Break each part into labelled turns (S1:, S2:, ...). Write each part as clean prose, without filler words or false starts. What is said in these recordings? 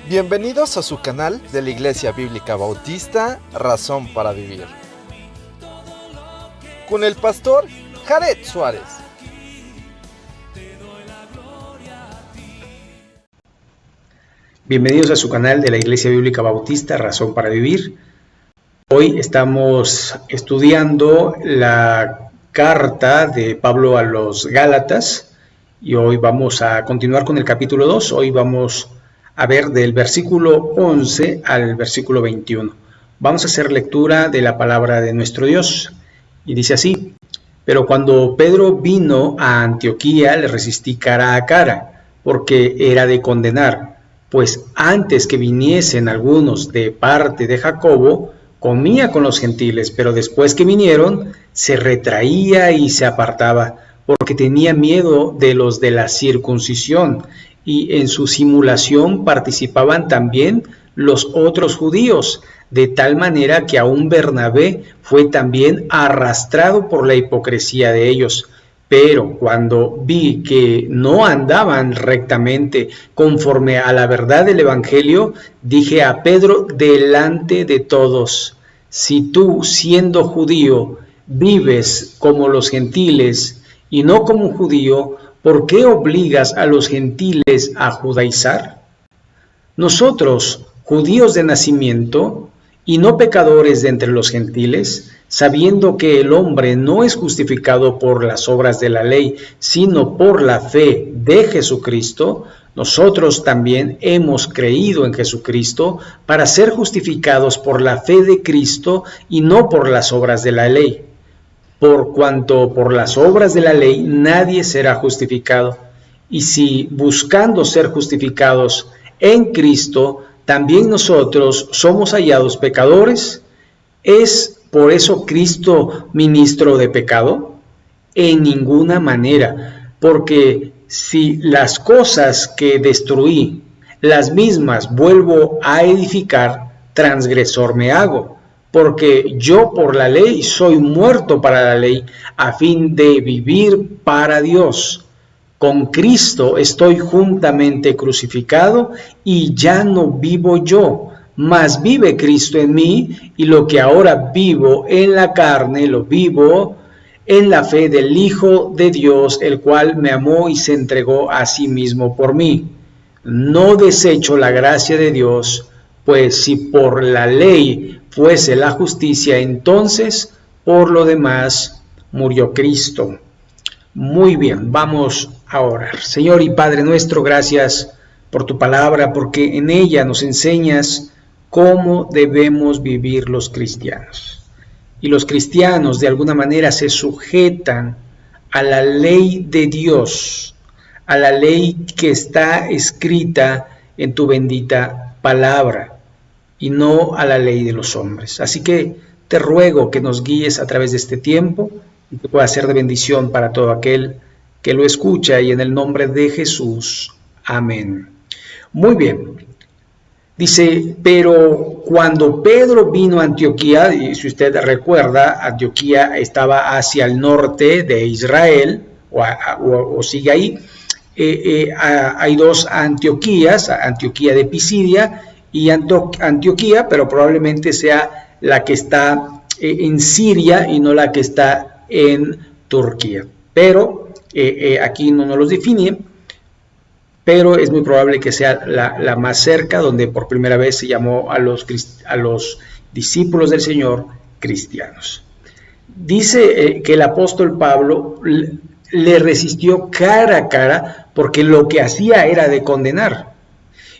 S1: Bienvenidos a su canal de la Iglesia Bíblica Bautista, Razón para Vivir, con el pastor Jared Suárez.
S2: Bienvenidos a su canal de la Iglesia Bíblica Bautista, Razón para Vivir. Hoy estamos estudiando la carta de Pablo a los Gálatas y hoy vamos a continuar con el capítulo 2. Hoy vamos a ver del versículo 11 al versículo 21. Vamos a hacer lectura de la palabra de nuestro Dios y dice así: Pero cuando Pedro vino a Antioquía le resistí cara a cara, porque era de condenar, pues antes que viniesen algunos de parte de Jacobo, comía con los gentiles, pero después que vinieron, se retraía y se apartaba, porque tenía miedo de los de la circuncisión, y en su simulación participaban también los otros judíos, de tal manera que aún Bernabé fue también arrastrado por la hipocresía de ellos. Pero cuando vi que no andaban rectamente conforme a la verdad del Evangelio, dije a Pedro delante de todos: si tú, siendo judío, vives como los gentiles y no como un judío, ¿por qué obligas a los gentiles a judaizar? Nosotros, judíos de nacimiento y no pecadores de entre los gentiles, sabiendo que el hombre no es justificado por las obras de la ley, sino por la fe de Jesucristo, nosotros también hemos creído en Jesucristo para ser justificados por la fe de Cristo y no por las obras de la ley. Por cuanto por las obras de la ley nadie será justificado. Y si buscando ser justificados en Cristo, también nosotros somos hallados pecadores, ¿es por eso Cristo ministro de pecado? En ninguna manera, porque si las cosas que destruí, las mismas vuelvo a edificar, transgresor me hago. Porque yo por la ley soy muerto para la ley, a fin de vivir para Dios. Con Cristo estoy juntamente crucificado, y ya no vivo yo, mas vive Cristo en mí, y lo que ahora vivo en la carne, lo vivo en la fe del Hijo de Dios, el cual me amó y se entregó a sí mismo por mí. No desecho la gracia de Dios, pues si por la ley fuese la justicia, entonces por lo demás murió Cristo. Muy bien, vamos a orar. Señor y Padre nuestro, gracias por tu palabra, porque en ella nos enseñas cómo debemos vivir los cristianos. Y los cristianos de alguna manera se sujetan a la ley de Dios, a la ley que está escrita en tu bendita palabra, y no a la ley de los hombres. Así que te ruego que nos guíes a través de este tiempo y que pueda ser de bendición para todo aquel que lo escucha, y en el nombre de Jesús. Amén. Muy bien. Dice, pero cuando Pedro vino a Antioquía, y si usted recuerda, Antioquía estaba hacia el norte de Israel, o sigue ahí. Hay dos Antioquías, Antioquía de Pisidia y Antioquía, pero probablemente sea la que está en Siria y no la que está en Turquía. Pero aquí no nos los define, pero es muy probable que sea la más cerca, donde por primera vez se llamó a los discípulos del Señor cristianos. Dice que el apóstol Pablo le resistió cara a cara, porque lo que hacía era de condenar.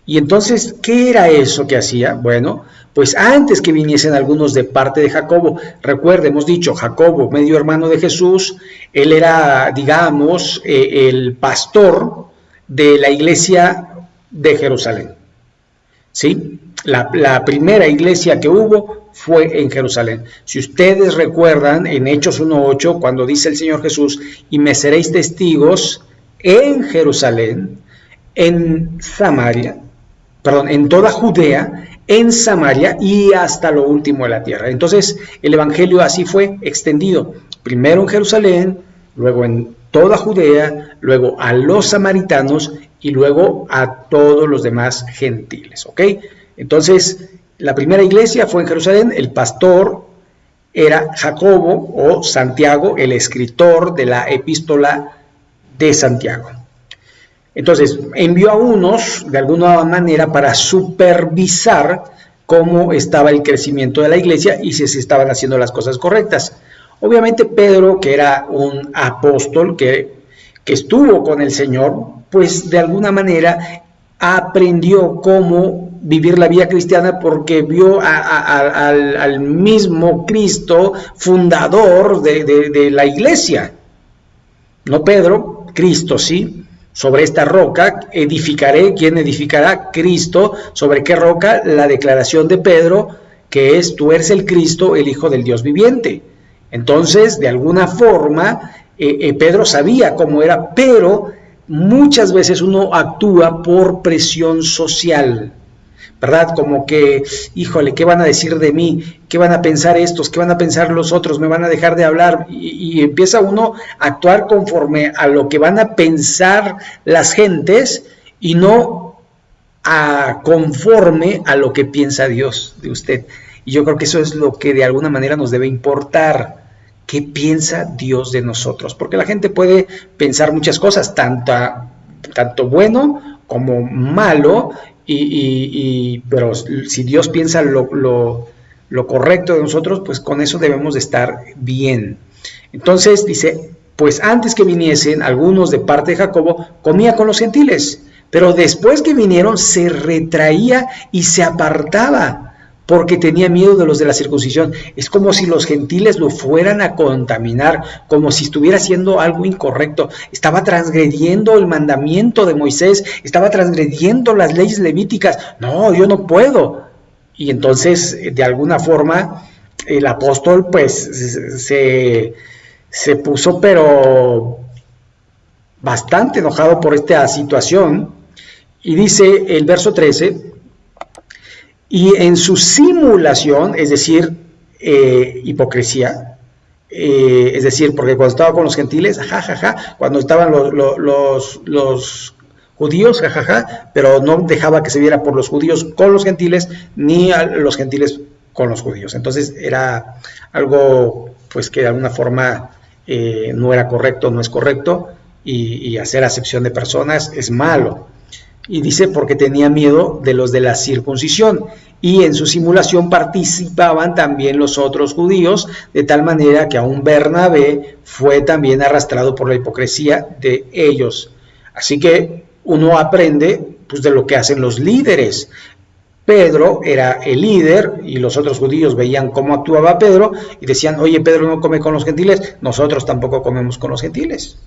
S2: Y entonces, ¿qué era eso que hacía? Bueno, pues antes que viniesen algunos de parte de Jacobo, recuerda, hemos dicho, Jacobo, medio hermano de Jesús, él era, digamos, el pastor de la iglesia de Jerusalén. ¿Sí? La primera iglesia que hubo fue en Jerusalén. Si ustedes recuerdan, en Hechos 1:8, cuando dice el Señor Jesús, y me seréis testigos en Jerusalén, en Samaria, en toda Judea, en Samaria y hasta lo último de la tierra. Entonces, el evangelio así fue extendido, primero en Jerusalén, luego en toda Judea, luego a los samaritanos y luego a todos los demás gentiles, ¿ok? Entonces, la primera iglesia fue en Jerusalén, el pastor era Jacobo o Santiago, el escritor de la epístola de Santiago. Entonces, envió a unos, de alguna manera, para supervisar cómo estaba el crecimiento de la iglesia y si se estaban haciendo las cosas correctas. Obviamente Pedro, que era un apóstol que estuvo con el Señor, pues de alguna manera aprendió cómo vivir la vida cristiana porque vio al mismo Cristo, fundador de la iglesia. No Pedro, Cristo, sí. Sobre esta roca edificaré. ¿Quién edificará? Cristo. ¿Sobre qué roca? La declaración de Pedro, que es: tú eres el Cristo, el Hijo del Dios viviente. Entonces, de alguna forma, Pedro sabía cómo era, pero muchas veces uno actúa por presión social, ¿verdad? Como que, híjole, ¿qué van a decir de mí? ¿Qué van a pensar estos? ¿Qué van a pensar los otros? ¿Me van a dejar de hablar? Y empieza uno a actuar conforme a lo que van a pensar las gentes y no conforme a lo que piensa Dios de usted. Y yo creo que eso es lo que de alguna manera nos debe importar. ¿Qué piensa Dios de nosotros? Porque la gente puede pensar muchas cosas, tanto bueno como malo, pero si Dios piensa lo correcto de nosotros, pues con eso debemos de estar bien. Entonces dice, pues antes que viniesen algunos de parte de Jacobo, comía con los gentiles, pero después que vinieron se retraía y se apartaba, porque tenía miedo de los de la circuncisión. Es como si los gentiles lo fueran a contaminar, como si estuviera haciendo algo incorrecto. Estaba transgrediendo el mandamiento de Moisés, estaba transgrediendo las leyes levíticas. No, yo no puedo. Y entonces, de alguna forma, el apóstol pues se puso pero bastante enojado por esta situación. Y dice el verso 13... y en su simulación, es decir, hipocresía, es decir, porque cuando estaba con los gentiles, cuando estaban los judíos, pero no dejaba que se viera por los judíos con los gentiles, ni a los gentiles con los judíos. Entonces era algo pues que de alguna forma no era correcto, no es correcto, y hacer acepción de personas es malo. Y dice porque tenía miedo de los de la circuncisión, y en su simulación participaban también los otros judíos, de tal manera que aún Bernabé fue también arrastrado por la hipocresía de ellos. Así que uno aprende pues de lo que hacen los líderes. Pedro era el líder y los otros judíos veían cómo actuaba Pedro y decían, oye, Pedro no come con los gentiles, nosotros tampoco comemos con los gentiles.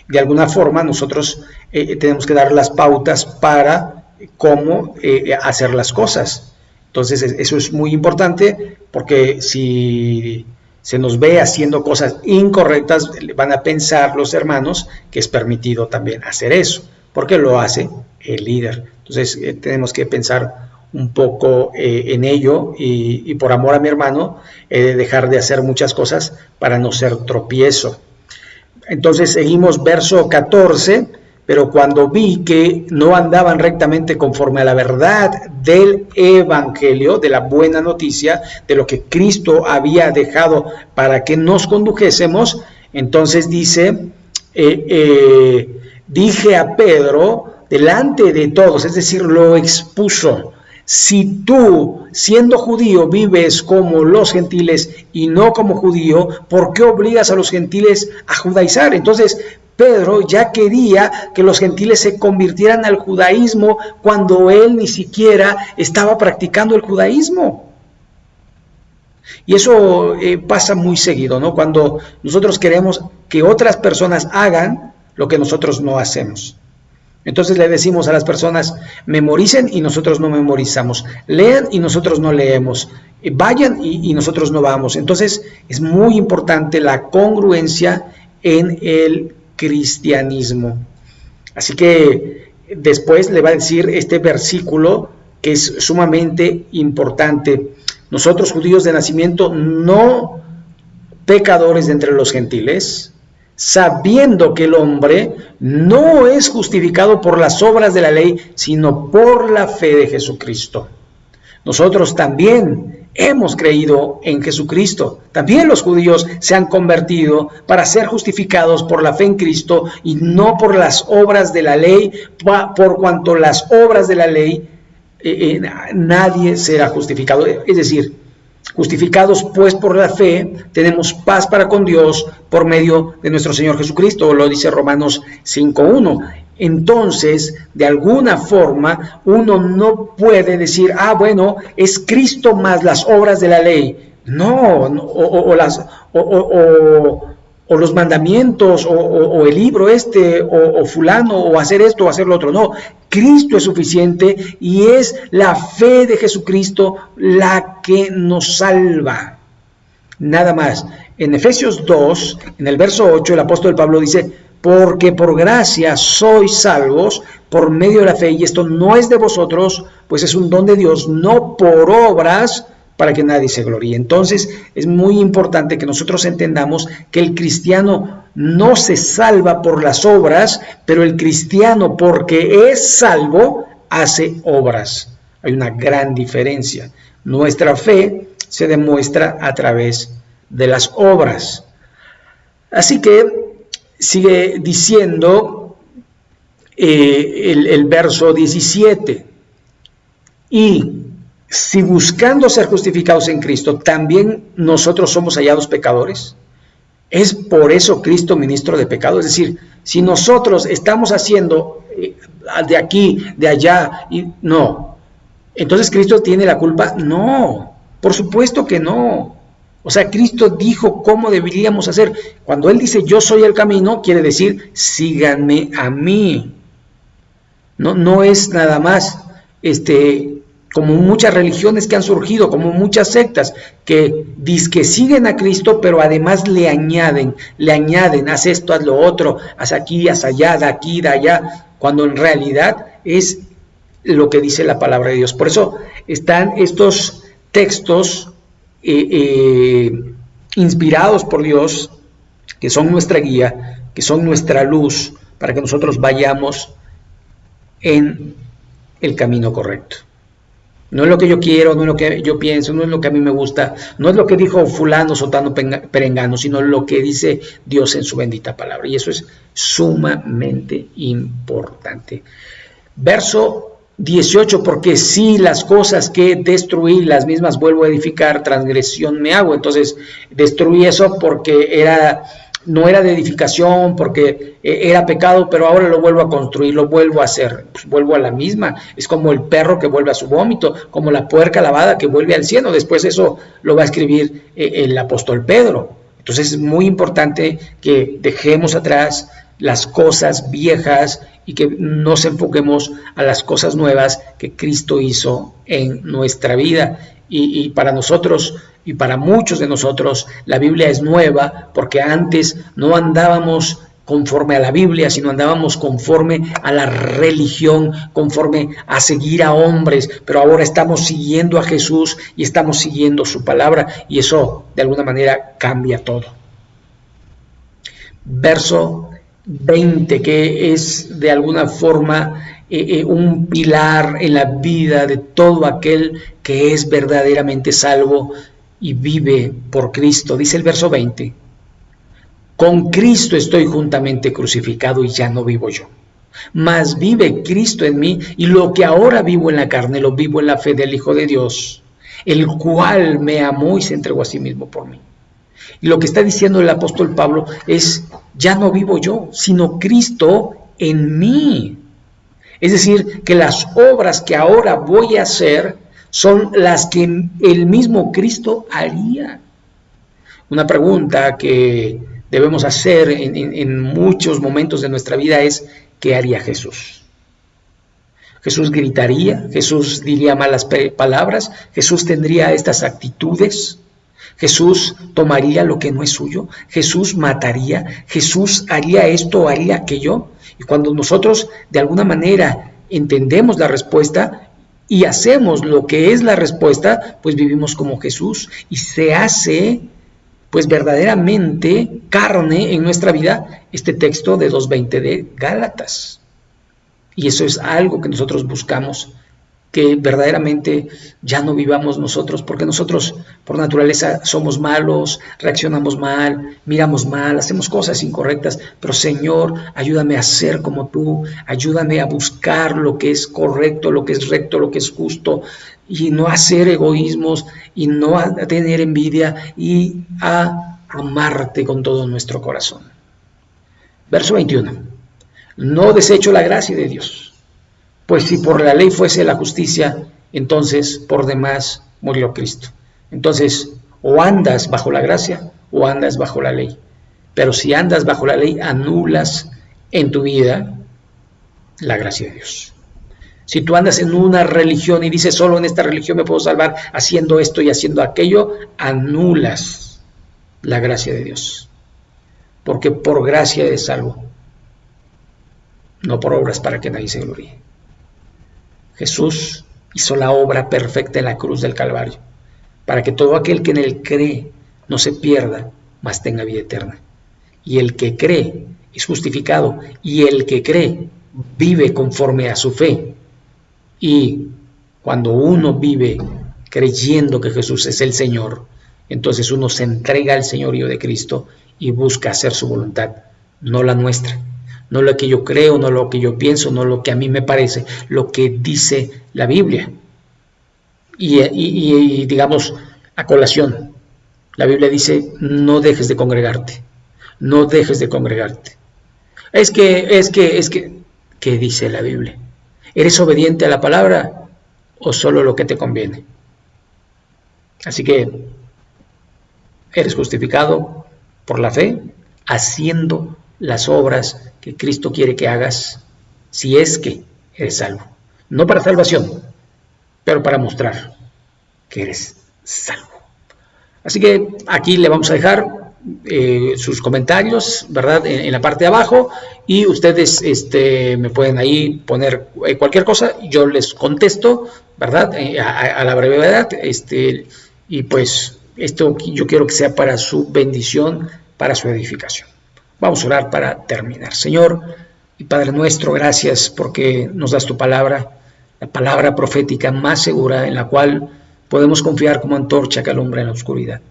S2: De alguna forma nosotros tenemos que dar las pautas para cómo hacer las cosas. Entonces eso es muy importante, porque si se nos ve haciendo cosas incorrectas, van a pensar los hermanos que es permitido también hacer eso, porque lo hace el líder. Entonces tenemos que pensar un poco en ello, y por amor a mi hermano dejar de hacer muchas cosas para no ser tropiezo. Entonces seguimos verso 14, pero cuando vi que no andaban rectamente conforme a la verdad del evangelio, de la buena noticia, de lo que Cristo había dejado para que nos condujésemos, entonces dice, dije a Pedro delante de todos, es decir, lo expuso. Si tú, siendo judío, vives como los gentiles y no como judío, ¿por qué obligas a los gentiles a judaizar? Entonces, Pedro ya quería que los gentiles se convirtieran al judaísmo cuando él ni siquiera estaba practicando el judaísmo. Y eso pasa muy seguido, ¿no? Cuando nosotros queremos que otras personas hagan lo que nosotros no hacemos. Entonces le decimos a las personas, memoricen y nosotros no memorizamos, lean y nosotros no leemos, vayan y nosotros no vamos. Entonces es muy importante la congruencia en el cristianismo. Así que después le va a decir este versículo que es sumamente importante. Nosotros, judíos de nacimiento, no pecadores de entre los gentiles, sabiendo que el hombre no es justificado por las obras de la ley, sino por la fe de Jesucristo. Nosotros también hemos creído en Jesucristo. También los judíos se han convertido para ser justificados por la fe en Cristo y no por las obras de la ley, por cuanto las obras de la ley nadie será justificado. Es decir, justificados pues por la fe, tenemos paz para con Dios por medio de nuestro Señor Jesucristo, lo dice Romanos 5:1. Entonces, de alguna forma, uno no puede decir, bueno, es Cristo más las obras de la ley. No, o los mandamientos, o el libro o fulano, o hacer esto, o hacer lo otro. No, Cristo es suficiente y es la fe de Jesucristo la que nos salva. Nada más. En Efesios 2, en el verso 8, el apóstol Pablo dice, porque por gracia sois salvos por medio de la fe, y esto no es de vosotros, pues es un don de Dios, no por obras, para que nadie se gloríe. Entonces es muy importante que nosotros entendamos que el cristiano no se salva por las obras, pero el cristiano, porque es salvo, hace obras. Hay una gran diferencia. Nuestra fe se demuestra a través de las obras. Así que sigue diciendo el verso 17, y si buscando ser justificados en Cristo, también nosotros somos hallados pecadores, ¿es por eso Cristo ministro de pecado? Es decir, si nosotros estamos haciendo de aquí, de allá, y no, ¿entonces Cristo tiene la culpa? No, por supuesto que no. O sea, Cristo dijo cómo deberíamos hacer. Cuando Él dice, yo soy el camino, quiere decir, síganme a mí. No es nada más como muchas religiones que han surgido, como muchas sectas, que dizque siguen a Cristo, pero además le añaden, haz esto, haz lo otro, haz aquí, haz allá, de aquí, de allá, cuando en realidad es lo que dice la palabra de Dios. Por eso están estos textos inspirados por Dios, que son nuestra guía, que son nuestra luz, para que nosotros vayamos en el camino correcto. No es lo que yo quiero, no es lo que yo pienso, no es lo que a mí me gusta, no es lo que dijo fulano, sotano, perengano, sino lo que dice Dios en su bendita palabra. Y eso es sumamente importante. Verso 18, porque si las cosas que destruí, las mismas vuelvo a edificar, transgresión me hago. Entonces destruí eso porque no era de edificación, porque era pecado, pero ahora lo vuelvo a construir, lo vuelvo a hacer, pues vuelvo a la misma. Es como el perro que vuelve a su vómito, como la puerca lavada que vuelve al cieno. Después eso lo va a escribir el apóstol Pedro. Entonces es muy importante que dejemos atrás las cosas viejas y que nos enfoquemos a las cosas nuevas que Cristo hizo en nuestra vida. Y para nosotros y para muchos de nosotros la Biblia es nueva, porque antes no andábamos conforme a la Biblia, sino andábamos conforme a la religión, conforme a seguir a hombres, pero ahora estamos siguiendo a Jesús y estamos siguiendo su palabra, y eso de alguna manera cambia todo. Verso 20, que es de alguna forma un pilar en la vida de todo aquel que es verdaderamente salvo y vive por Cristo. Dice el verso 20, con Cristo estoy juntamente crucificado y ya no vivo yo, mas vive Cristo en mí, y lo que ahora vivo en la carne lo vivo en la fe del Hijo de Dios, el cual me amó y se entregó a sí mismo por mí. Y lo que está diciendo el apóstol Pablo es, ya no vivo yo, sino Cristo en mí. Es decir, que las obras que ahora voy a hacer son las que el mismo Cristo haría. Una pregunta que debemos hacer en muchos momentos de nuestra vida es, ¿qué haría Jesús? Jesús gritaría, Jesús diría malas palabras, Jesús tendría estas actitudes, Jesús tomaría lo que no es suyo, Jesús mataría, Jesús haría esto o haría aquello. Y cuando nosotros de alguna manera entendemos la respuesta y hacemos lo que es la respuesta, pues vivimos como Jesús y se hace pues verdaderamente carne en nuestra vida este texto de 2:20 de Gálatas. Y eso es algo que nosotros buscamos, que verdaderamente ya no vivamos nosotros, porque nosotros por naturaleza somos malos, reaccionamos mal, miramos mal, hacemos cosas incorrectas, pero Señor, ayúdame a ser como tú, ayúdame a buscar lo que es correcto, lo que es recto, lo que es justo, y no hacer egoísmos, y no a tener envidia, y a amarte con todo nuestro corazón. Verso 21. No desecho la gracia de Dios. Pues si por la ley fuese la justicia, entonces por demás murió Cristo. Entonces, o andas bajo la gracia o andas bajo la ley. Pero si andas bajo la ley, anulas en tu vida la gracia de Dios. Si tú andas en una religión y dices, solo en esta religión me puedo salvar haciendo esto y haciendo aquello, anulas la gracia de Dios. Porque por gracia eres salvo, no por obras para que nadie se gloríe. Jesús hizo la obra perfecta en la cruz del Calvario, para que todo aquel que en él cree no se pierda, mas tenga vida eterna. Y el que cree es justificado, y el que cree vive conforme a su fe. Y cuando uno vive creyendo que Jesús es el Señor, entonces uno se entrega al señorío de Cristo y busca hacer su voluntad, no la nuestra. No lo que yo creo, no lo que yo pienso, no lo que a mí me parece, lo que dice la Biblia. Y digamos, a colación, la Biblia dice, no dejes de congregarte, no dejes de congregarte. Es que, ¿qué dice la Biblia? ¿Eres obediente a la palabra o solo lo que te conviene? Así que, eres justificado por la fe, haciendo las obras que Cristo quiere que hagas, si es que eres salvo. No para salvación, pero para mostrar que eres salvo. Así que aquí le vamos a dejar sus comentarios, ¿verdad? En la parte de abajo, y ustedes me pueden ahí poner cualquier cosa, yo les contesto, ¿verdad? A la brevedad, y pues esto yo quiero que sea para su bendición, para su edificación. Vamos a orar para terminar. Señor y Padre nuestro, gracias porque nos das tu palabra, la palabra profética más segura en la cual podemos confiar como antorcha que alumbra en la oscuridad.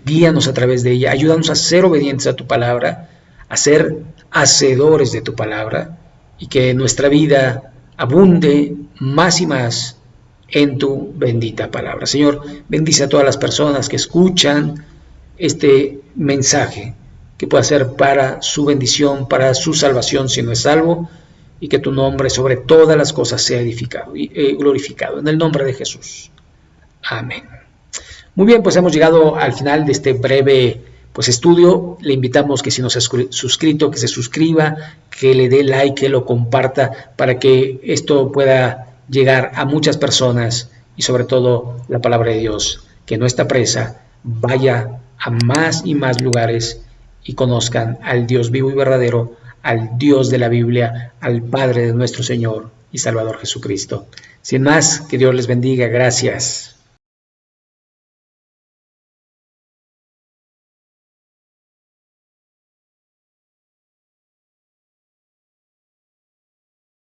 S2: Guíanos a través de ella, ayúdanos a ser obedientes a tu palabra, a ser hacedores de tu palabra y que nuestra vida abunde más y más en tu bendita palabra. Señor, bendice a todas las personas que escuchan este mensaje, que pueda ser para su bendición, para su salvación si no es salvo, y que tu nombre sobre todas las cosas sea edificado y glorificado. En el nombre de Jesús. Amén. Muy bien, pues hemos llegado al final de este breve estudio. Le invitamos que si no se ha suscrito, que se suscriba, que le dé like, que lo comparta, para que esto pueda llegar a muchas personas y sobre todo la palabra de Dios, que no está presa, vaya a más y más lugares y conozcan al Dios vivo y verdadero, al Dios de la Biblia, al Padre de nuestro Señor y Salvador Jesucristo. Sin más, que Dios les bendiga. Gracias.